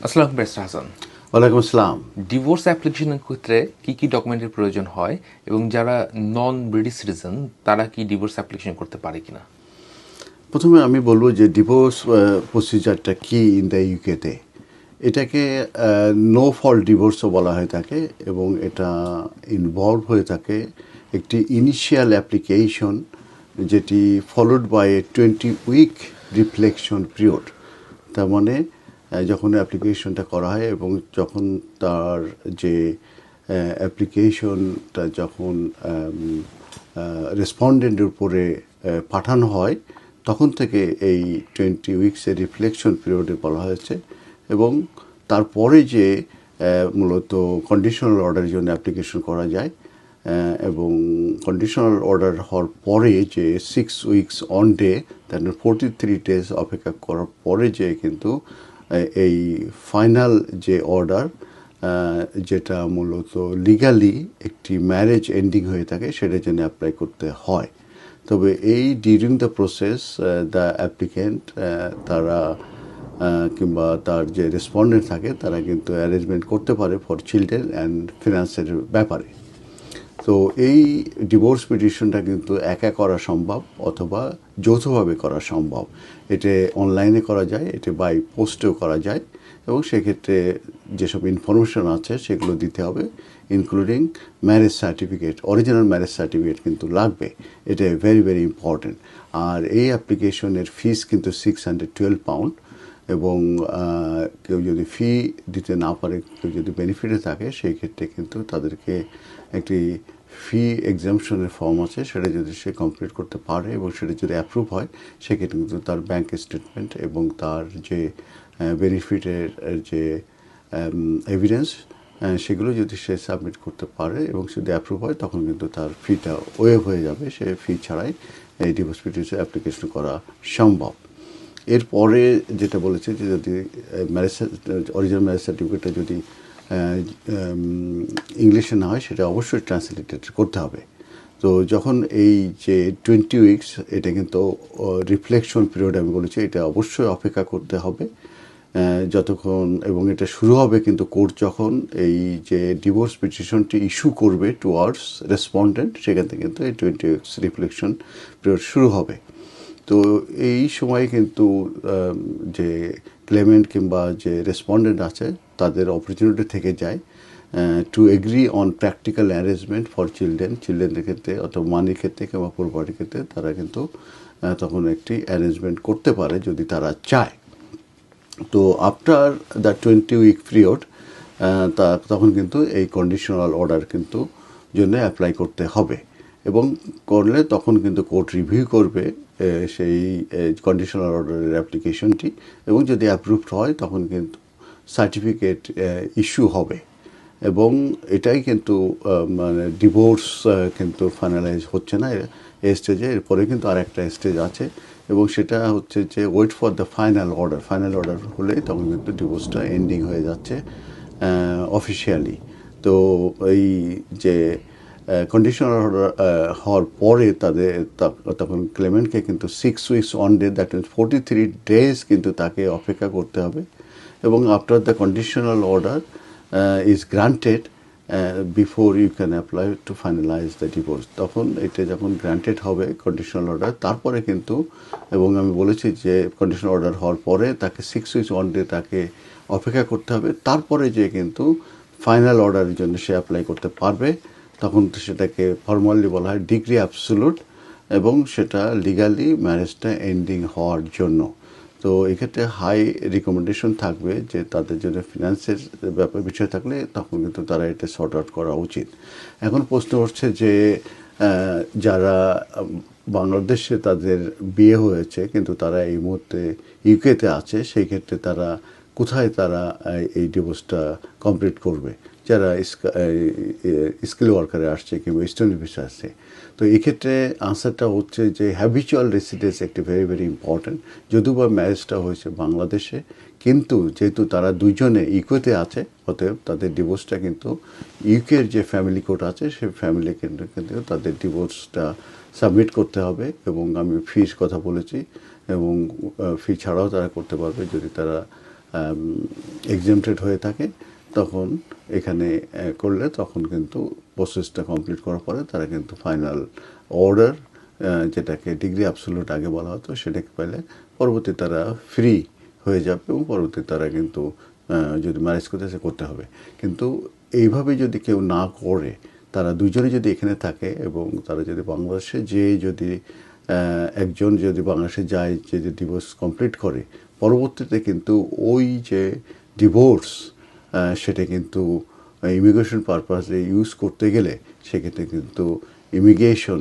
আসসালামু আলাইকুম হাসান। ওয়ালাইকুম আসসালাম। ডিভোর্স অ্যাপ্লিকেশনের ক্ষেত্রে কি কি ডকুমেন্টের প্রয়োজন হয় এবং যারা নন ব্রিটিশ সিটিজেন তারা কি ডিভোর্স অ্যাপ্লিকেশন করতে পারে কিনা? প্রথমে আমি বলবো যে ডিভোর্স প্রসিজারটা কি ইন দ্য ইউকেতে। এটাকে নো ফল্ট ডিভোর্সও বলা হয়ে থাকে এবং এটা ইনভলভ হয়ে থাকে একটি ইনিশিয়াল অ্যাপ্লিকেশন, যেটি followed by a 20 week reflection period. তার মানে যখন অ্যাপ্লিকেশনটা করা হয় এবং যখন তার যে অ্যাপ্লিকেশনটা যখন রেসপন্ডেন্টের উপরে পাঠানো হয়, তখন থেকে এই 20 উইক্সের রিফ্লেকশন পিরিয়ডে বলা হয়েছে। এবং তারপরে যে মূলত কন্ডিশনাল অর্ডারের জন্য অ্যাপ্লিকেশন করা যায় এবং কন্ডিশনাল অর্ডার হওয়ার পরে যে 6 weeks on day, then 43 days অপেক্ষা করার পরে যে কিন্তু এই ফাইনাল যে অর্ডার, যেটা মূলত লিগালি একটি ম্যারেজ এন্ডিং হয়ে থাকে, সেটার জন্য অ্যাপ্লাই করতে হয়। তবে এই during the process the applicant তারা কিংবা তার যে রেসপন্ডেন্ট থাকে তারা কিন্তু অ্যারেঞ্জমেন্ট করতে পারে ফর চিলড্রেন অ্যান্ড ফিনান্সের ব্যাপারে। তো এই ডিভোর্স পিটিশনটা কিন্তু একা করা সম্ভব অথবা যৌথভাবে করা সম্ভব। এটা অনলাইনে করা যায়, এটা বাই পোস্টেও করা যায় এবং সেক্ষেত্রে যেসব ইনফরমেশন আছে সেগুলো দিতে হবে, including marriage certificate. Original marriage certificate কিন্তু লাগবে, এটা ভেরি ভেরি ইম্পর্টেন্ট। আর এই অ্যাপ্লিকেশনের ফিস কিন্তু £612 এবং কেউ যদি ফি দিতে না পারে, কেউ যদি বেনিফিটে থাকে, সেই ক্ষেত্রে কিন্তু তাদেরকে একটি ফি এক্সামশনের ফর্ম আছে, সেটা যদি সে কমপ্লিট করতে পারে এবং সেটা যদি অ্যাপ্রুভ হয়, সেক্ষেত্রে কিন্তু তার ব্যাঙ্ক স্টেটমেন্ট এবং তার যে বেনিফিটের যে এভিডেন্স, সেগুলো যদি সে সাবমিট করতে পারে এবং যদি অ্যাপ্রুভ হয়, তখন কিন্তু তার ফিটা ওয়েভ হয়ে যাবে। সে ফি ছাড়াই এই ডিভোর্স পিটিশন অ্যাপ্লিকেশন করা সম্ভব। এরপরে যেটা বলেছে যে যদি ম্যারেজ অরিজিনাল ম্যারেজ সার্টিফিকেটটা যদি ইংলিশে না হয়, সেটা অবশ্যই ট্রান্সলেটেড করতে হবে। তো যখন এই যে 20 উইক্স, এটা কিন্তু রিফ্লেকশন পিরিয়ড আমি বলেছি, এটা অবশ্যই অপেক্ষা করতে হবে যতক্ষণ, এবং এটা শুরু হবে কিন্তু কোর্ট যখন এই যে ডিভোর্স পিটিশনটি ইস্যু করবে টুয়ার্ডস রেসপন্ডেন্ট, সেখান থেকে কিন্তু এই 20 উইক্স রিফ্লেকশন পিরিয়ড শুরু হবে। তো এই সময়ে কিন্তু যে ক্লেমেন্ট কিংবা যে রেসপন্ডেন্ট আছে তাদের অপরচুনিটি থেকে যায় to agree on practical arrangement for চিলড্রেনদের ক্ষেত্রে অথবা মানির ক্ষেত্রে কিংবা প্রপার্টির ক্ষেত্রে তারা কিন্তু তখন একটি অ্যারেঞ্জমেন্ট করতে পারে যদি তারা চায়। তো আফটার দ্য 20 উইক পিরিয়ড তখন কিন্তু এই কন্ডিশনাল অর্ডার কিন্তু জন্য অ্যাপ্লাই করতে হবে এবং করলে তখন কিন্তু কোর্ট রিভিউ করবে সেই কন্ডিশনাল অর্ডারের অ্যাপ্লিকেশনটি এবং যদি অ্যাপ্রুভড হয় তখন কিন্তু সার্টিফিকেট ইস্যু হবে। এবং এটাই কিন্তু মানে ডিভোর্স কিন্তু ফাইনালাইজ হচ্ছে না এই স্টেজে। এরপরে কিন্তু আর একটা স্টেজ আছে এবং সেটা হচ্ছে যে wait for the final order. Final order হলেই তখন কিন্তু ডিভোর্সটা এন্ডিং হয়ে যাচ্ছে অফিসিয়ালি। তো এই যে কন্ডিশনাল অর্ডার হওয়ার পরে তাদের তখন ক্লেমেন্টকে কিন্তু 6 weeks on day, that means 43 days কিন্তু তাকে অপেক্ষা করতে হবে। এবং after the conditional order is granted before you can apply to finalise the divorce, তখন এটা যখন গ্রান্টেড হবে কন্ডিশনাল অর্ডার, তারপরে কিন্তু, এবং আমি বলেছি যে কন্ডিশনাল অর্ডার হওয়ার পরে তাকে 6 উইক্স অন ডে তাকে অপেক্ষা করতে হবে, তারপরে যে কিন্তু ফাইনাল অর্ডারের জন্য সে অ্যাপ্লাই করতে পারবে। তখন সেটাকে ফর্মালি বলা হয় ডিগ্রি অ্যাবসোলুট এবং সেটা লিগালি ম্যারেজটা এন্ডিং হওয়ার জন্য। তো এক্ষেত্রে হাই রিকমেন্ডেশন থাকবে যে তাদের জন্য ফিনান্সের ব্যাপার বিষয় থাকলে তখন কিন্তু তারা এটা সর্ট আউট করা উচিত। এখন প্রশ্ন উঠছে যে যারা বাংলাদেশে তাদের বিয়ে হয়েছে কিন্তু তারা এই মুহূর্তে ইউকেতে আছে, সেই ক্ষেত্রে তারা কোথায় তারা এই ডিভোর্সটা কমপ্লিট করবে, যারা স্কিল ওয়ার্কারে আসছে কিংবা স্টুডেন্ট ভিসা আসছে। তো এক্ষেত্রে আনসারটা হচ্ছে যে হ্যাবিচুয়াল রেসিডেন্স একটি ভেরি ভেরি ইম্পর্ট্যান্ট। যদিও বা ম্যারেজটা হয়েছে বাংলাদেশে, কিন্তু যেহেতু তারা দুইজনে ইউকেতে আছে, অতএব তাদের ডিভোর্সটা কিন্তু ইউকের যে ফ্যামিলি কোর্ট আছে সেই ফ্যামিলি কিন্তু তাদের ডিভোর্সটা সাবমিট করতে হবে। এবং আমি ফিস কথা বলেছি এবং ফি ছাড়াও তারা করতে পারবে যদি তারা এক্সেমটেড হয়ে থাকে, তখন এখানে করলে তখন কিন্তু প্রসেসটা কমপ্লিট করার পরে তারা কিন্তু ফাইনাল অর্ডার, যেটাকে ডিগ্রি অ্যাবসোলিউট আগে বলা হতো, সেটাকে পেলে পরবর্তী তারা ফ্রি হয়ে যাবে এবং পরবর্তী তারা কিন্তু যদি ম্যারেজ করতে হবে। কিন্তু এইভাবে যদি কেউ না করে, তারা দুজনে যদি এখানে থাকে এবং তারা যদি বাংলাদেশে যদি একজন যদি বাংলাদেশে যায়, যদি ডিভোর্স কমপ্লিট করে, পরবর্তীতে কিন্তু ওই যে ডিভোর্স সেটা কিন্তু ইমিগ্রেশন পারপাসে ইউজ করতে গেলে সেক্ষেত্রে কিন্তু ইমিগ্রেশন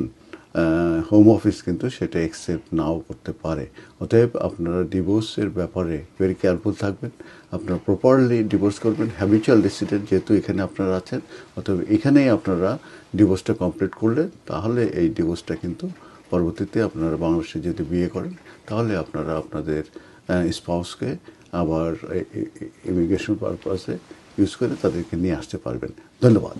হোম অফিস কিন্তু সেটা অ্যাকসেপ্ট নাও করতে পারে। অতএব আপনারা ডিভোর্সের ব্যাপারে ভেরি কেয়ারফুল থাকবেন, আপনারা প্রপারলি ডিভোর্স করবেন। হ্যাবিচুয়াল রেসিডেন্ট যেহেতু এখানে আপনারা আছেন, অতএব এখানেই আপনারা ডিভোর্সটা কমপ্লিট করলে তাহলে এই ডিভোর্সটা কিন্তু পরবর্তীতে আপনারা বাংলাদেশে যদি বিয়ে করেন, তাহলে আপনারা আপনাদের স্পাউসকে আবার ইমিগ্রেশন পারপাসে ইউজ করে তাদেরকে নিয়ে আসতে পারবেন। ধন্যবাদ।